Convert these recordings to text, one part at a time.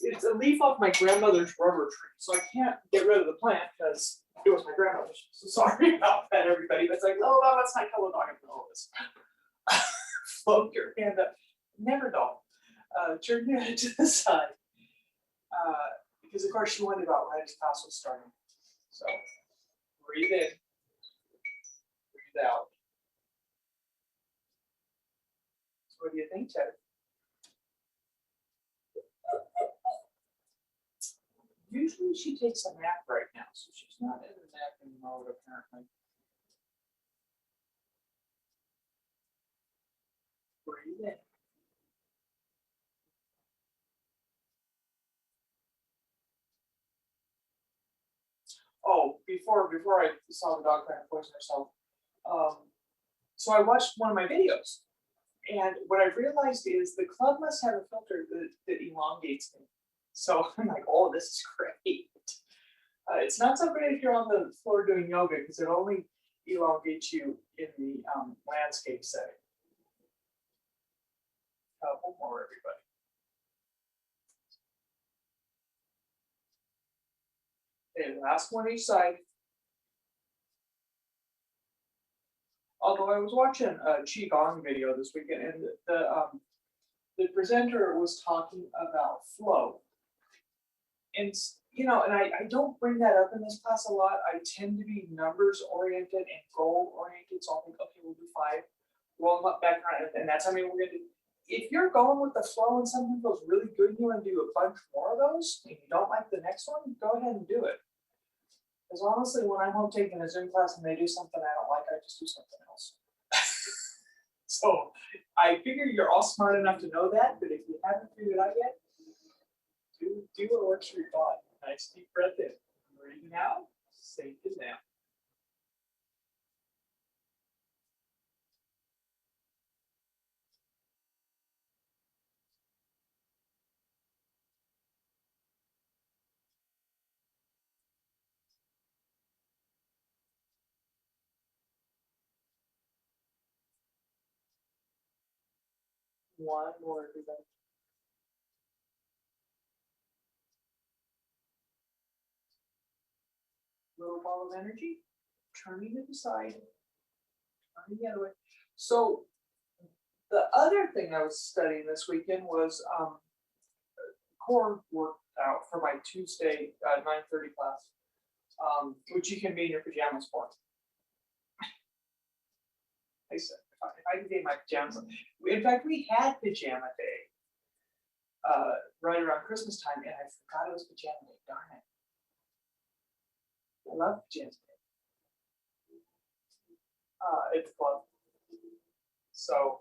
it's a leaf off my grandmother's rubber tree, so I can't get rid of the plant because it was my grandmother's. So sorry about that, everybody. But it's like, oh, no, that's not color dog. I know this. Float your hand up. Never dull. Turn your head to the side. Because of course she wondered about when his class was starting. So breathe in, breathe out. So what do you think, Ted? Usually she takes a nap right now, so she's not in the napping mode apparently. Breathe in. Oh, before I saw the dog trying to poison herself, so I watched one of my videos, and what I realized is the club must have a filter that elongates me. So I'm like, oh, this is great. It's not so great if you're on the floor doing yoga because it only elongates you in the landscape setting. One more, everybody. Okay, last one each side. Although I was watching a Qigong video this weekend, and the presenter was talking about flow. And you know, and I don't bring that up in this class a lot. I tend to be numbers oriented and goal oriented. So I'll think, okay, we'll do 5. Roll them up back around, and that's how many we're gonna do. If you're going with the flow and something feels really good, you want to do a bunch more of those, and you don't like the next one, go ahead and do it. Because honestly, when I'm home taking a Zoom class and they do something I don't like, I just do something else. So I figure you're all smart enough to know that, but if you haven't figured it out yet, do what works for your body. Nice deep breath in. Breathing out, sink it down. One more, everybody. Little ball of energy, turning to the side, turning the other way. So the other thing I was studying this weekend was core workout for my Tuesday 9:30 class, which you can be in your pajamas for. I said, if I can be in my pajamas. In fact, we had pajama day right around Christmas time, and I forgot it was pajama day. Darn it. I love pajama day. It's club. So,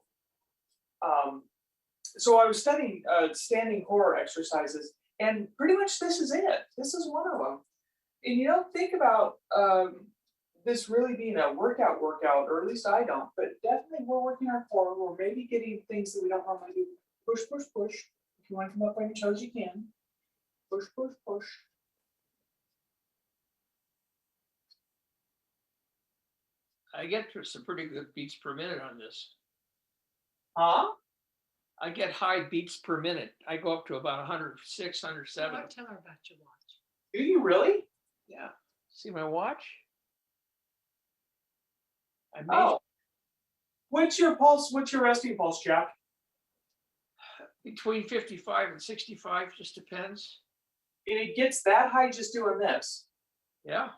so I was studying standing core exercises, and pretty much this is it. This is one of them. And you don't think about this really being a workout, or at least I don't, but definitely we're working our core. We're maybe getting things that we don't normally do. Push, push, push. If you want to come up on your toes, you can. Push, push, push. I get some pretty good beats per minute on this. Huh? I get high beats per minute. I go up to about 106, 107. Tell her about your watch. Do you really? Yeah. See my watch? I made Oh. What's your pulse? What's your resting pulse, Jack? between 55 and 65, just depends. And it gets that high just doing this. Yeah.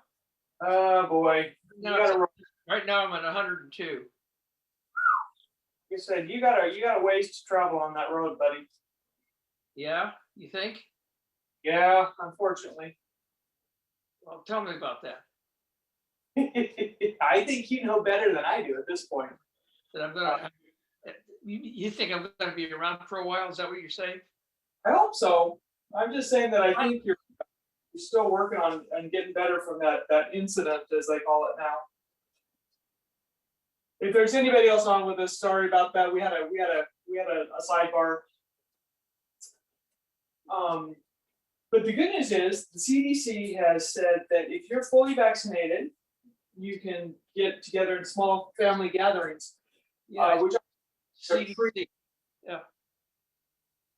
Oh boy. Right now I'm at 102. You said you got a ways to travel on that road, buddy. Yeah, you think? Yeah, unfortunately. Well, tell me about that. I think you know better than I do at this point. That I'm gonna. You think I'm gonna be around for a while? Is that what you're saying? I hope so. I'm just saying that I think you're still working on getting better from that incident, as they call it now. If there's anybody else on with us, sorry about that. We had a sidebar. But the good news is the CDC has said that if you're fully vaccinated, you can get together in small family gatherings. Yeah. Which CDC. Yeah.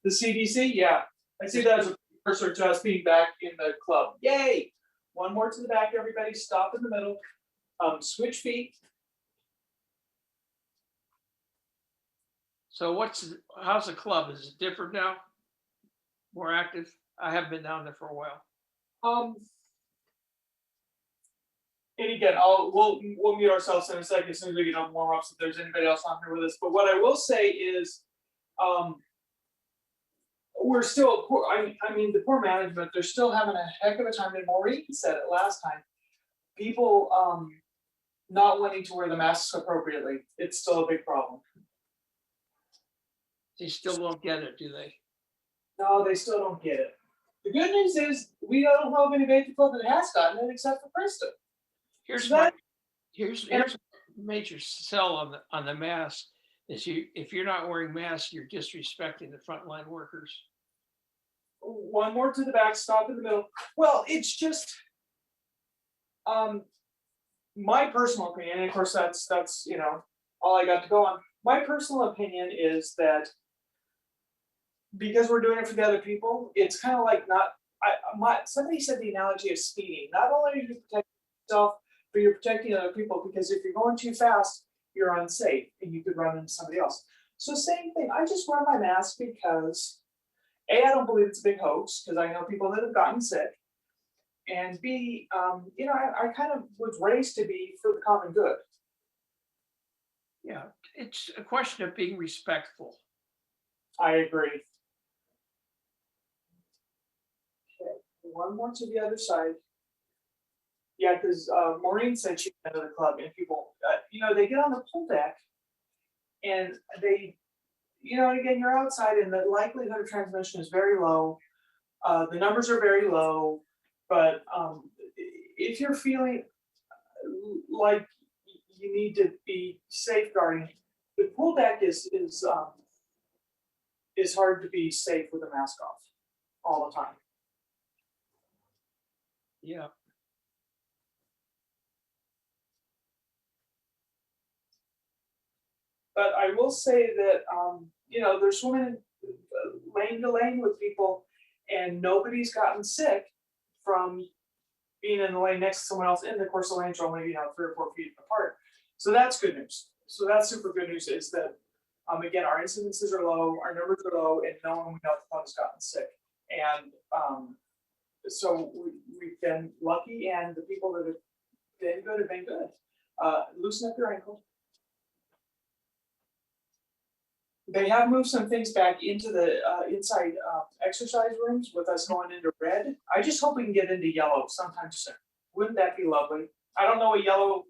The CDC, yeah. I see that as a cursor to us being back in the club. Yay! One more to the back, everybody. Stop in the middle. Switch feet. So how's the club? Is it different now? More active? I haven't been down there for a while. And again, we'll mute ourselves in a second as soon as we get on warm ups if there's anybody else on here with us. But what I will say is, we're still poor. I mean, the poor management, they're still having a heck of a time. And Maureen said it last time. People not wanting to wear the masks appropriately. It's still a big problem. They still don't get it, do they? No, they still don't get it. The good news is we don't know of anybody at the club that has gotten it except for Krista. Here's So here's a major sell on the mask is if you're not wearing masks, you're disrespecting the frontline workers. One more to the back, stop in the middle. Well, it's just my personal opinion, and of course that's all I got to go on. My personal opinion is that because we're doing it for the other people, it's kind of like somebody said the analogy of speeding. Not only are you protecting yourself, but you're protecting other people, because if you're going too fast, you're unsafe and you could run into somebody else. So same thing, I just wear my mask because A, I don't believe it's a big hoax, because I know people that have gotten sick. And B, I kind of was raised to be for the common good. Yeah, it's a question of being respectful. I agree. Okay, one more to the other side. Yeah, because Maureen said she'd been to the club, and people, they get on the pool deck, and they, again, you're outside, and the likelihood of transmission is very low. The numbers are very low, but if you're feeling like you need to be safeguarding, the pool deck is hard to be safe with a mask off all the time. Yeah. But I will say that they're swimming lane to lane with people, and nobody's gotten sick from being in the lane next to someone else. And of course, the lanes are only 3 or 4 feet apart. So that's good news. So that's super good news, is that again, our incidences are low, our numbers are low, and no one we know at the club has gotten sick. And so we've been lucky, and the people that have been good have been good. Loosen up your ankle. They have moved some things back into the inside exercise rooms with us going into red. I just hope we can get into yellow sometime soon. Wouldn't that be lovely? I don't know what yellow,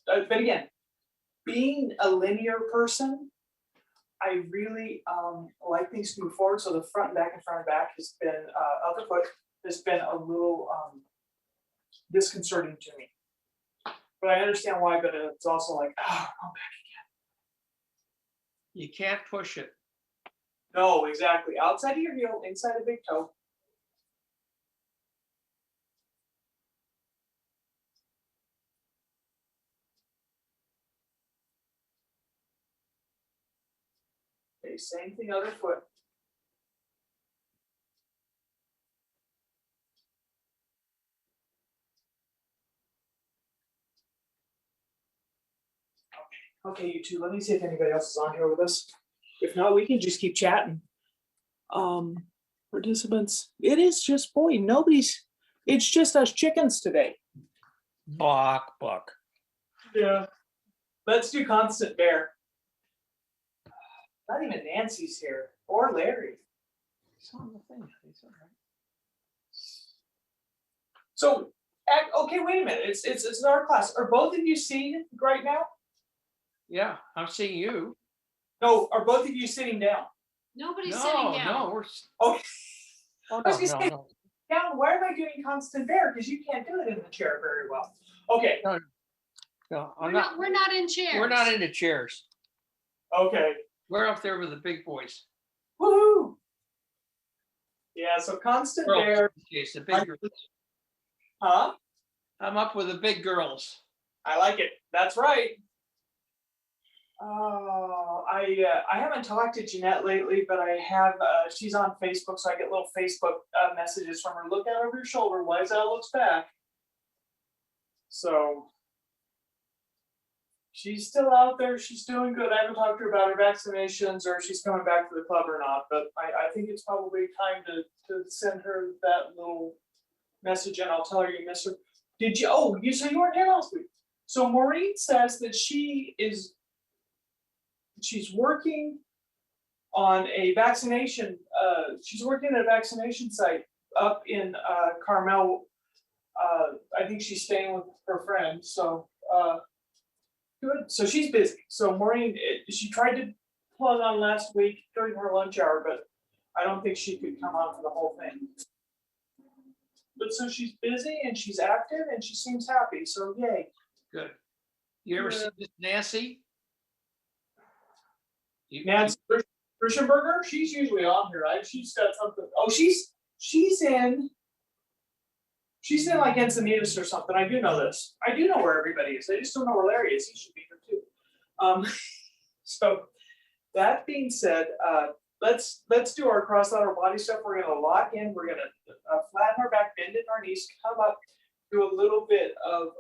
but again, being a linear person, I really like things to move forward. So the front and back has been, other foot has been a little disconcerting to me. But I understand why, but it's also like, go back. You can't push it. No, exactly. Outside of your heel, inside a big toe. Okay, same thing, other foot. Okay, you two, let me see if anybody else is on here with us. If not, we can just keep chatting. Participants, it is just, it's just us chickens today. Buck. Yeah. Let's do constant bear. Not even Nancy's here, or Larry. It's on the thing. It's all right. So, okay, wait a minute. It's our class. Are both of you seated right now? Yeah, I'm seeing you. No, are both of you sitting down? Nobody's sitting down. No, we're. Okay. Oh, I was no, gonna say, no. down. Why am I doing constant bear? Because you can't do it in the chair very well. Okay. No, We're not in chairs. We're not into chairs. Okay. We're up there with the big boys. Woohoo! Yeah. So constant bear. Yes, the big girls. Huh? I'm up with the big girls. I like it. That's right. Oh, I haven't talked to Jeanette lately, but I have. She's on Facebook, so I get little Facebook messages from her. Look out over your shoulder. Liza looks back. So she's still out there. She's doing good. I haven't talked to her about her vaccinations or if she's coming back to the club or not. But I think it's probably time to send her that little message, and I'll tell her you miss her. Did you? Oh, you so you weren't here last week. So Maureen says that she's working on a vaccination. She's working at a vaccination site up in Carmel. I think she's staying with her friend. So good. So she's busy. So Maureen, she tried to plug on last week during her lunch hour, but I don't think she could come on for the whole thing. But so she's busy and she's active and she seems happy. So yay. Good. You ever Yeah. see this Nancy? Nancy Ruschenberger, she's usually on here, right? She's got something. Oh, she's in like Encinitas or something. I do know this. I do know where everybody is. I just don't know where Larry is. He should be here too. So that being said, let's do our cross lateral body stuff. We're gonna lock in. We're gonna flatten our back, bend in our knees, come up, do a little bit of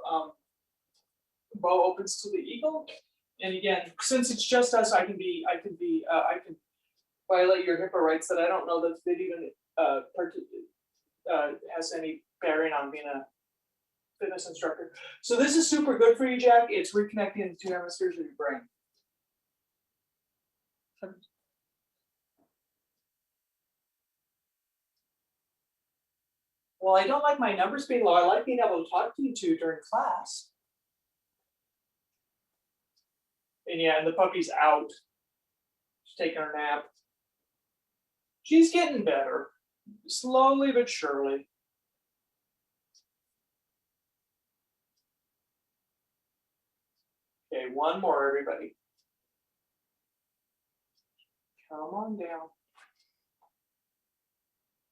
bow opens to the eagle. And again, since it's just us, I can violate your HIPAA rights that I don't know that they'd even has any bearing on being a fitness instructor. So this is super good for you, Jack. It's reconnecting the two hemispheres of your brain. Well, I don't like my numbers being low. I like being able to talk to you two during class. And yeah, and the puppy's out. She's taking her nap. She's getting better, slowly but surely. Okay, one more, everybody. Come on down.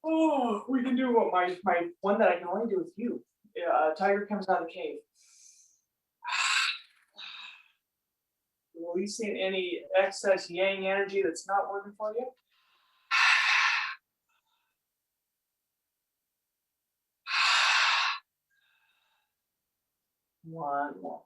Oh, we can do what my one that I can only do with you. Tiger comes out of the cave. Releasing any excess yang energy that's not working for you. One more.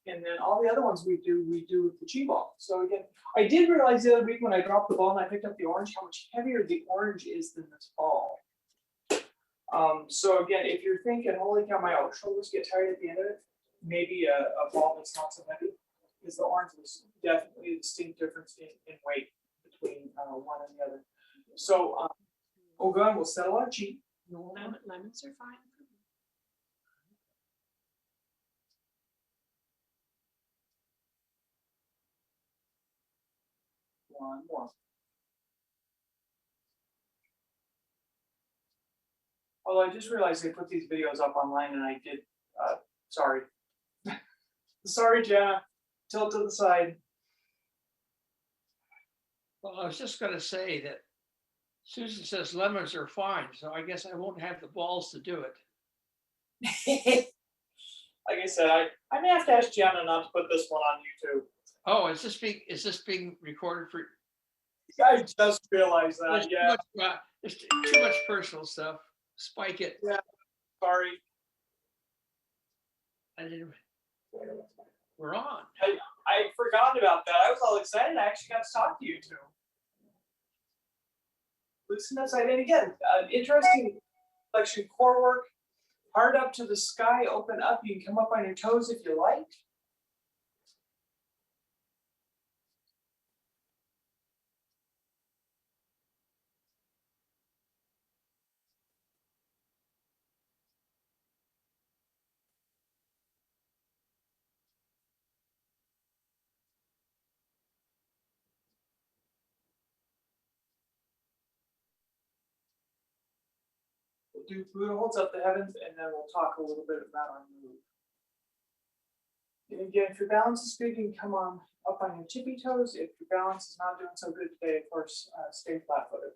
And then all the other ones we do with the Chi ball. So again, I did realize the other week when I dropped the ball and I picked up the orange, how much heavier the orange is than this ball. So again, if you're thinking, holy cow, my shoulders get tired at the end of it, maybe a ball that's not so heavy, because the orange was definitely a distinct difference in weight between one and the other. So, oh God, we'll settle our Chi. Lemons are fine. One more. Although I just realized they put these videos up online and I did, sorry. Sorry, Jenna. Tilt to the side. Well, I was just gonna say that Susan says lemons are fine, so I guess I won't have the balls to do it. Like I said, I may have to ask Jenna not to put this one on YouTube. Oh, is this being recorded for? I just realized that, yeah. There's too much personal stuff. Spike it. Yeah, sorry. I didn't. We're on. I forgot about that. I was all excited. I actually got to talk to you two. Loosen up side in again. Interesting flexion core work. Hard up to the sky, open up. You can come up on your toes if you like. We'll do Buddha holds up the heavens, and then we'll talk a little bit about our move. And again, if your balance is good, you can come on up on your tippy toes. If your balance is not doing so good today, of course, stay flat-footed.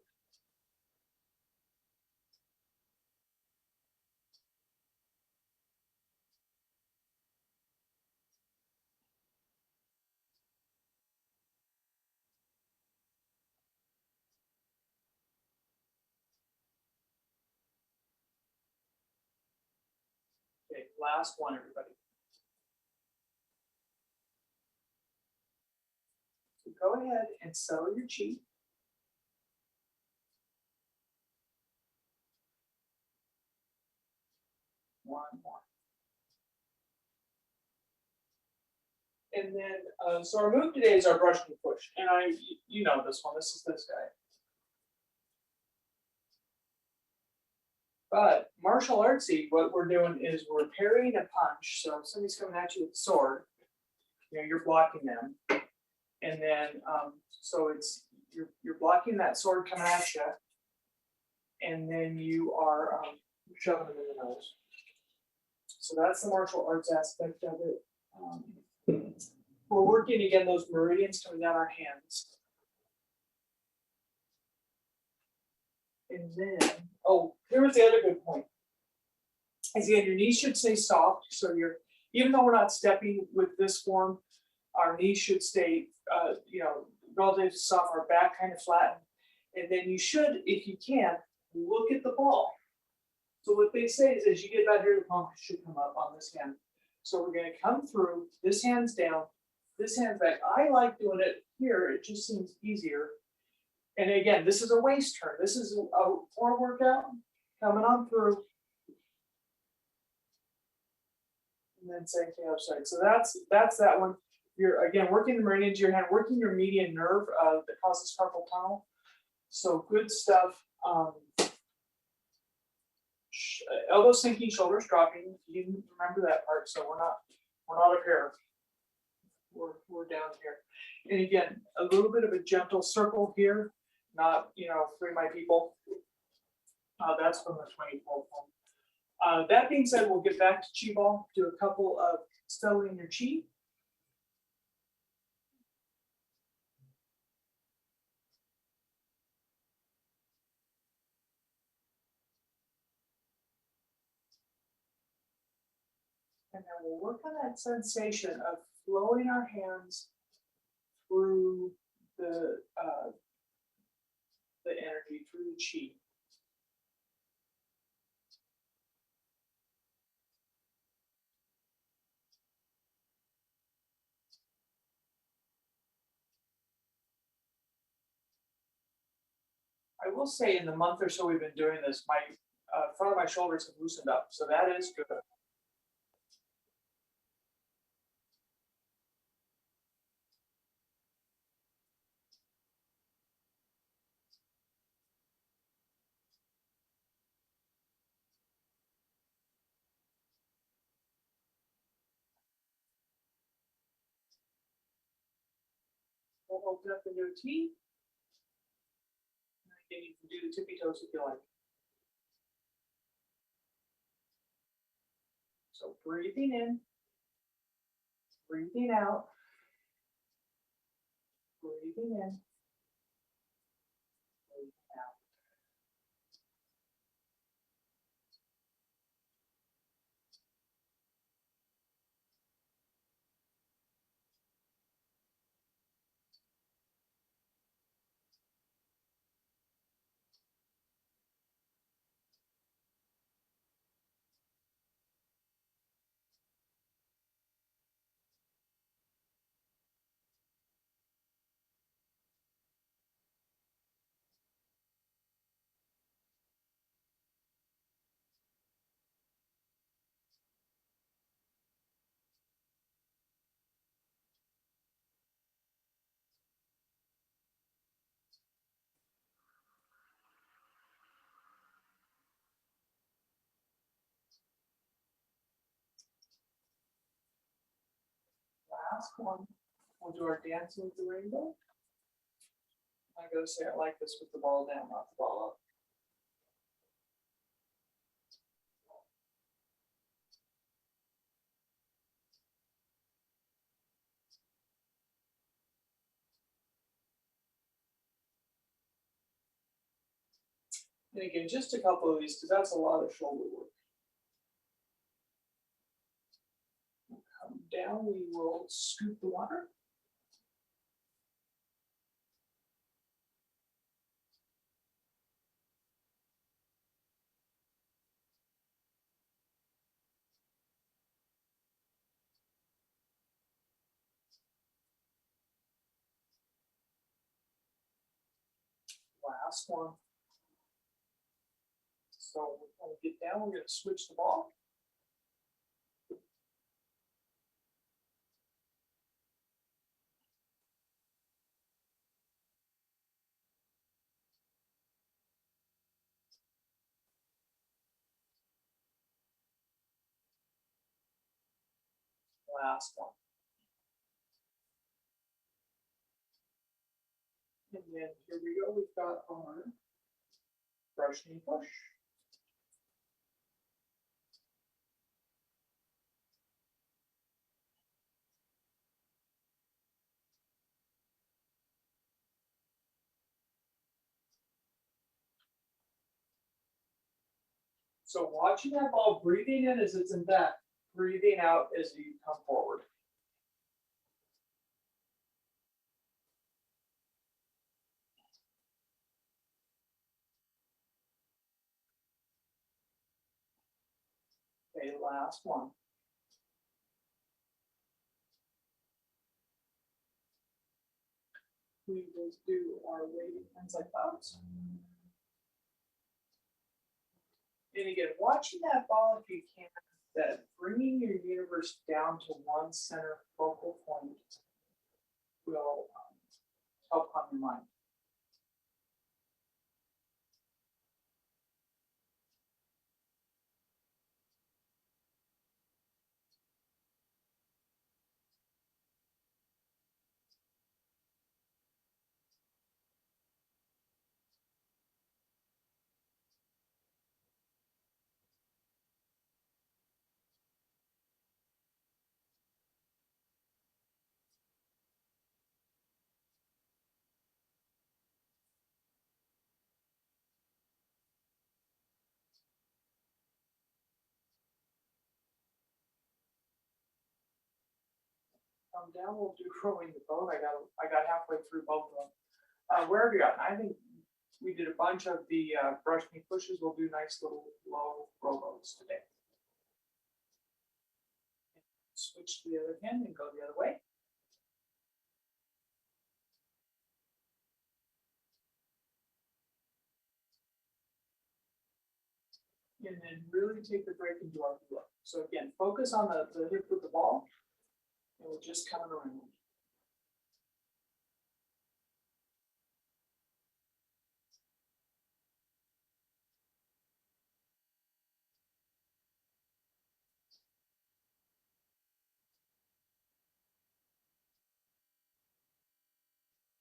Last one, everybody. So go ahead and settle your cheek. One more. And then, so our move today is our brush and push. And you know this one, this is this guy. But martial artsy, what we're doing is we're parrying a punch. So if somebody's coming at you with a sword, you know, you're blocking them. And then, so it's, you're blocking that sword coming at you. And then you are shoving them in the nose. So that's the martial arts aspect of it. We're working again those meridians coming down our hands. And then, oh, here was the other good point. Is again, your knees should stay soft. So even though we're not stepping with this form, our knees should stay, relatively soft, our back kind of flattened. And then you should, if you can, look at the ball. So what they say is as you get back here, the palm should come up on this hand. So we're going to come through, this hand's down, this hand's back. I like doing it here. It just seems easier. And again, this is a waist turn. This is a core workout coming on through. And then same thing outside. So that's that one. You're again working the meridians of your hand, working your median nerve that causes carpal tunnel. So good stuff. Elbows sinking, shoulders dropping. You didn't remember that part, so we're not up here. We're down here. And again, a little bit of a gentle circle here, not free my people. That's from the 24th one. That being said, we'll get back to chi ball. Do a couple of settling your chi. And then we'll work on that sensation of flowing our hands through the energy, through the chi. I will say in the month or so we've been doing this, my front of my shoulders have loosened up, so that is good. We'll open up into a T. And again, you can do the tippy toes if you like. So breathing in, breathing out, breathing in, breathing out. Last one, we'll do our dancing with the rainbow. I gotta say, I like this with the ball down, not the ball up. And again, just a couple of these, because that's a lot of shoulder work. We'll come down, we will scoop the water. Last one. So when we get down, we're gonna switch the ball. Last one. And then here we go, we've got our brush knee push. So watching that ball, breathing in as it's in back, breathing out as you come forward. Okay, last one. We will do our waving hands like that. And again, watching that ball if you can, that bringing your universe down to one center focal point will help calm your mind. Come down, we'll do rowing the boat. I got halfway through both of them. Where have you gotten? I think we did a bunch of the brush knee pushes. We'll do nice little low rowboats today. Switch to the other hand and go the other way. And then really take the break into our flow. So again, focus on the hip with the ball, and we're just coming around.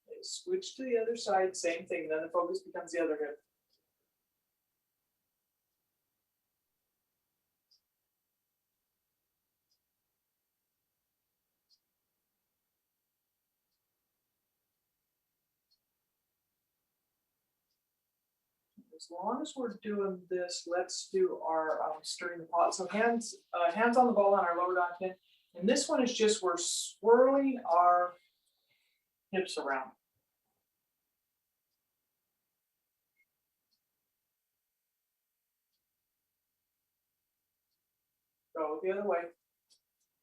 Okay, switch to the other side, same thing, then the focus becomes the other hip. As long as we're doing this, let's do our stirring the pot. So hands on the ball on our lower dog pin. And this one is just we're swirling our hips around. Go the other way.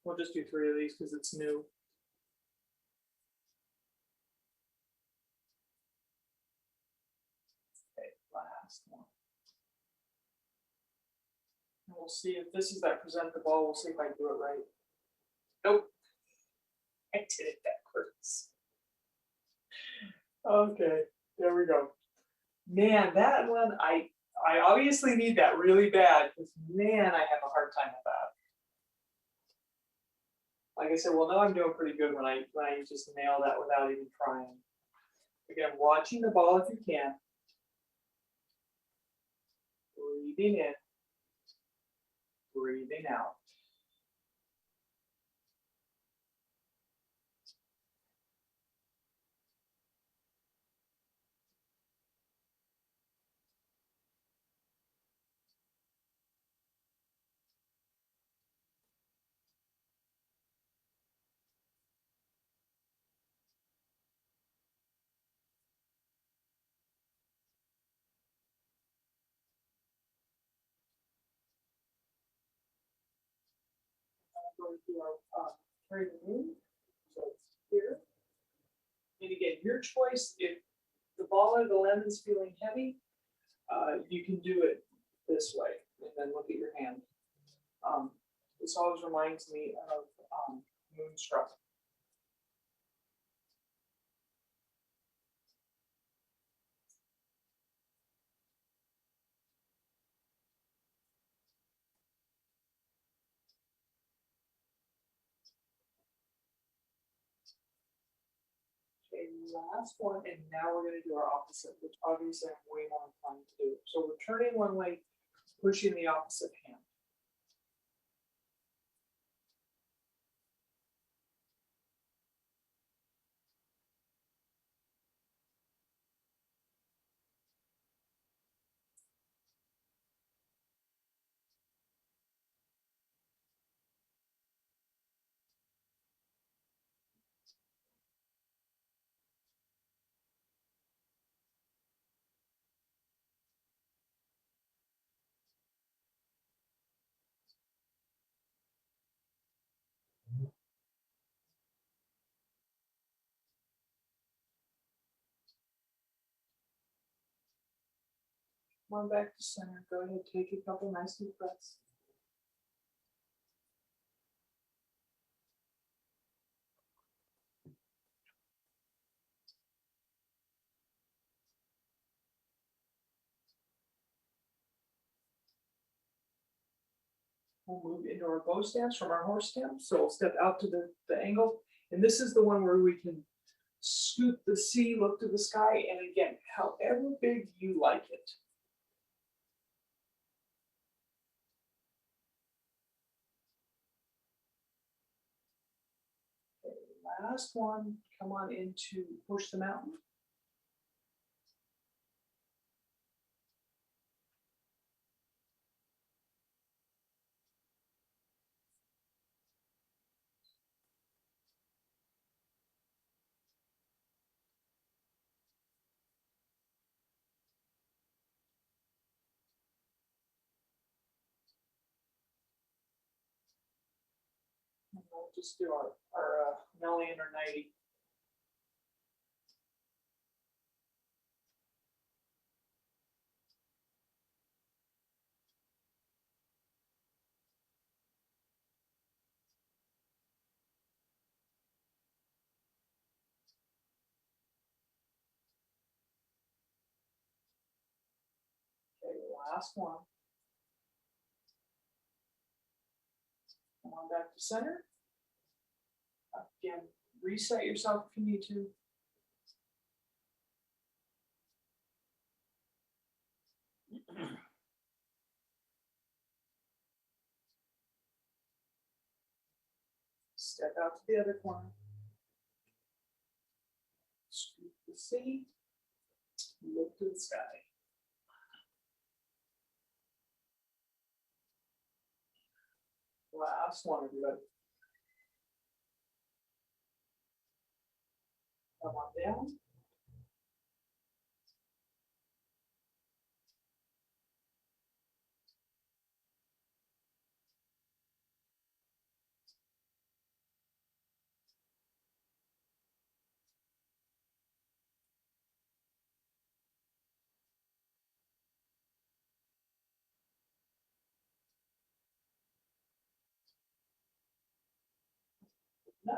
We'll just do 3 of these because it's new. Okay, last one. And we'll see if this is that present the ball. We'll see if I do it right. Nope. I did it backwards. Okay, there we go. Man, that one, I obviously need that really bad because man, I have a hard time with that. Like I said, well, no, I'm doing pretty good when I just nail that without even trying. Again, watching the ball if you can. Breathing in, breathing out. Going through our training room. So it's here. And again, your choice the ball or the lemon's feeling heavy, you can do it this way and then look at your hand. This always reminds me of Moonstruck. Okay, last one, and now we're gonna do our opposite, which obviously I'm way more inclined to do. So we're turning one way, pushing the opposite hand. Come on back to center. Go ahead, take a couple nice deep breaths. We'll move into our bow stance from our horse stance. So we'll step out to the angle. And this is the one where we can scoop the sea, look to the sky, and again, however big you like it. Okay, last one, come on into push the mountain. And we'll just do our million or 90. Okay, last one. Come on back to center. Again, reset yourself if you need to. Step out to the other corner. Scoop the sea. Look to the sky. Last one, everybody. Come on down. No.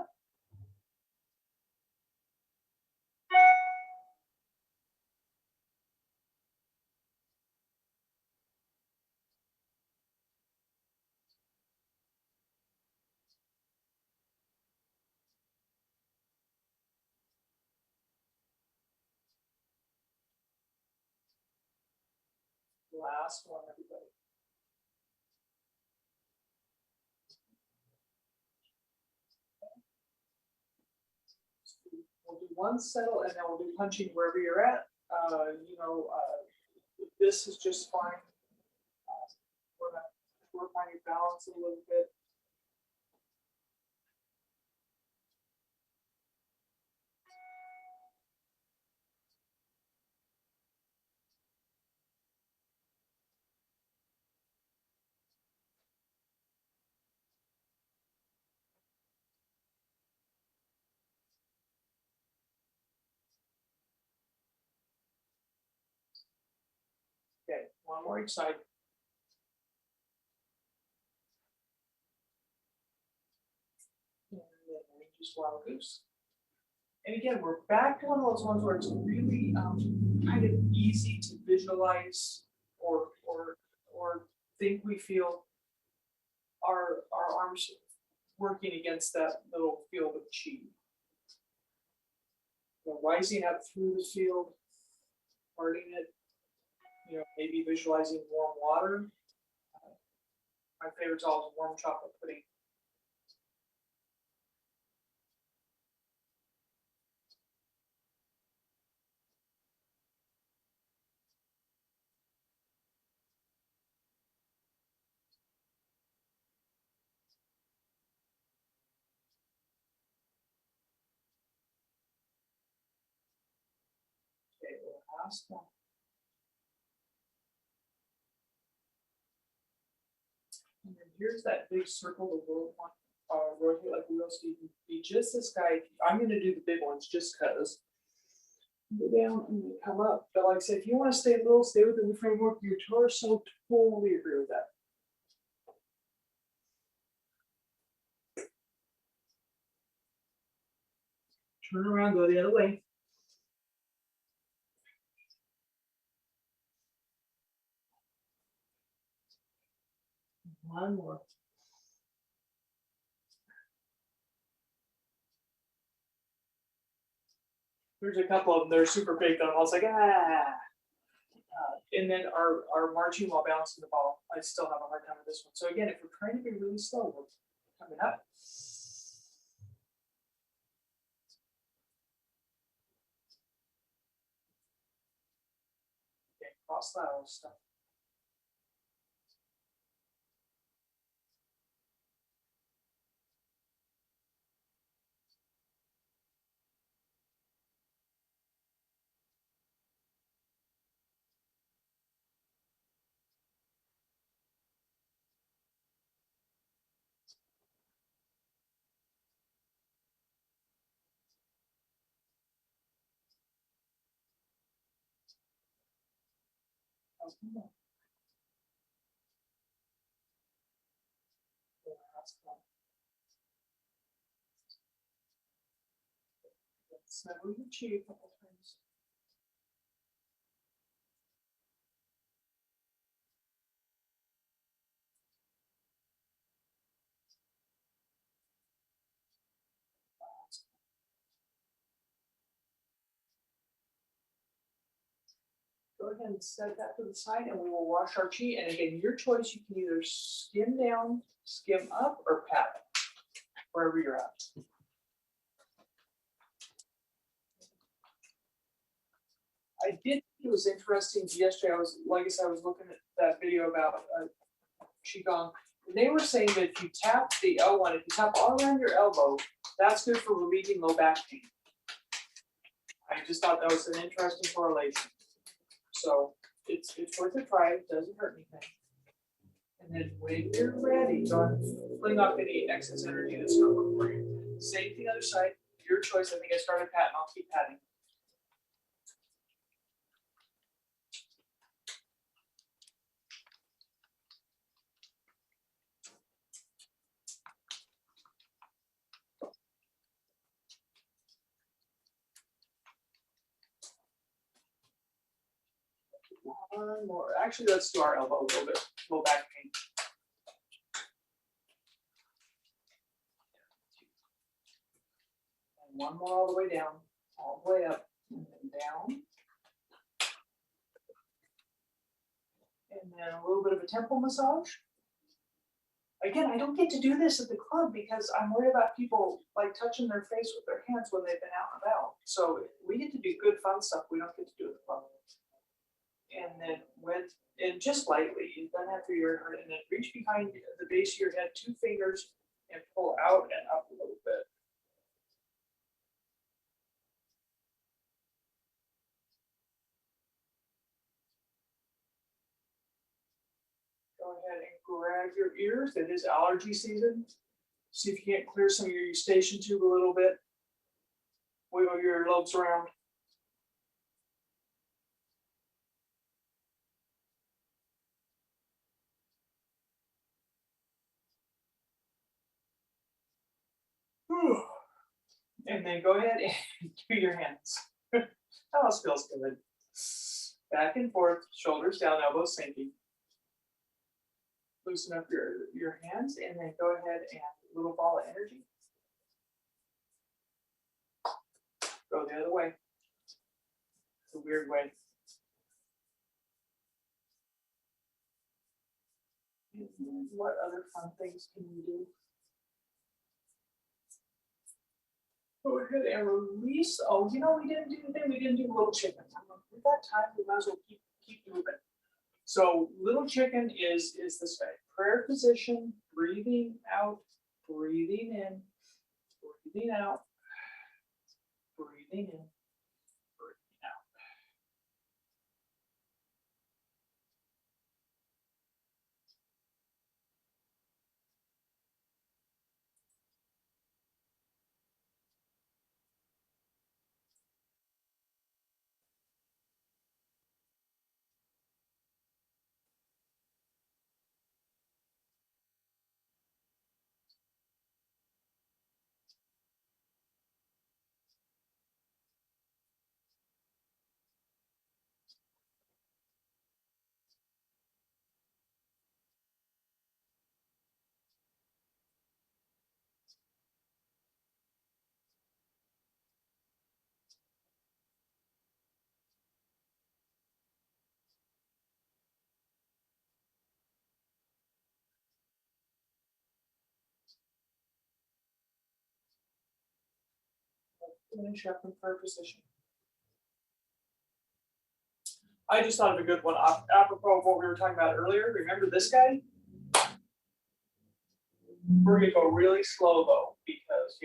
Last one, everybody. We'll do one settle and then we'll do punching wherever you're at. This is just fine. We're gonna work on your balance a little bit. right side. And then just wild goose. And again, we're back to one of those ones where it's really kind of easy to visualize or think we feel our arms working against that little field of chi. Rising up through the field, parting it, maybe visualizing warm water. My favorite's always warm chocolate pudding. Okay, last one. And then here's that big circle, the little one, rotate like wheels, so you can be just this guy. I'm gonna do the big ones just cause. Go down and then come up. But like I said, if you want to stay little, stay within the framework of your torso, totally agree with that. Turn around, go the other way. One more. There's a couple of them that are super big though. I was like, and then our marching while bouncing the ball. I still have a hard time with this one. So again, if we're trying to be really slow, we're coming up. Okay, cross lateral stuff. Snuggle your cheek a couple times. Go ahead and set that to the side and we will wash our chi. And again, your choice, you can either skim down, skim up, or pat wherever you're at. I did think it was interesting yesterday. I was looking at that video about Qigong. And they were saying that if you tap the L1, if you tap all around your elbow, that's good for relieving low back pain. I just thought that was an interesting correlation. So it's worth a try. It doesn't hurt anything. And then when you're ready, go ahead and fling off any excess energy that's not working for you. Same thing other side. Your choice. I think I started patting. I'll keep patting. One more. Actually, let's do our elbow a little bit. Low back pain. And one more all the way down, all the way up, and then down. And then a little bit of a temple massage. Again, I don't get to do this at the club because I'm worried about people like touching their face with their hands when they've been out and about. So we get to do good fun stuff we don't get to do at the club. And then and just lightly, you've done that through your heart, and then reach behind the base of your head, 2 fingers, and pull out and up a little bit. Go ahead and grab your ears. It is allergy season. See if you can't clear some of your eustachian tube a little bit. Wiggle your earlobes around. And then go ahead and do your hands. That else feels good. Back and forth, shoulders down, elbows sinking. Loosen up your hands and then go ahead and little ball of energy. Go the other way. It's a weird way. And then what other fun things can you do? Go ahead and release. Oh, we didn't do anything. We didn't do little chicken. We got time. We might as well keep moving. So little chicken is this way. Prayer position, breathing out, breathing in, breathing out, breathing in, breathing out. Finish up in prayer position. I just thought of a good one apropos of what we were talking about earlier. Remember this guy? We're gonna go really slow though, because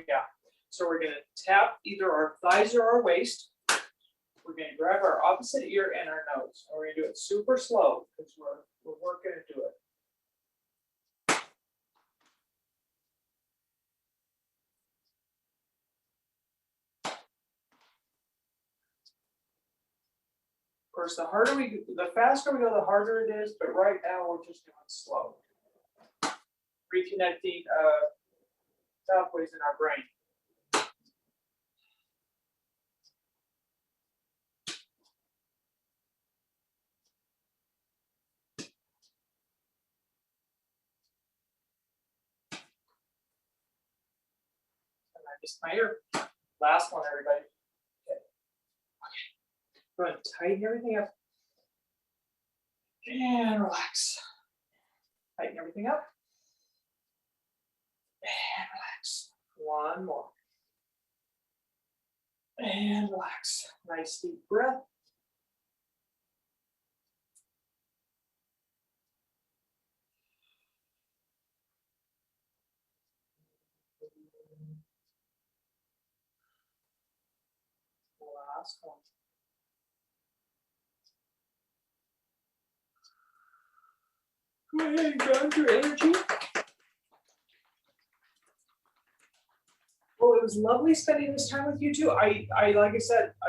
so we're gonna tap either our thighs or our waist. We're gonna grab our opposite ear and our nose. And we're gonna do it super slow because we're working to do it. Of course, the faster we go, the harder it is, but right now we're just doing slow. Reconnecting pathways in our brain. And I just my ear. Last one, everybody. Okay. Go ahead and tighten everything up. And relax. Tighten everything up. And relax. One more. And relax. Nice deep breath. Last one. Go ahead and ground your energy. Well, it was lovely spending this time with you two. I like I said,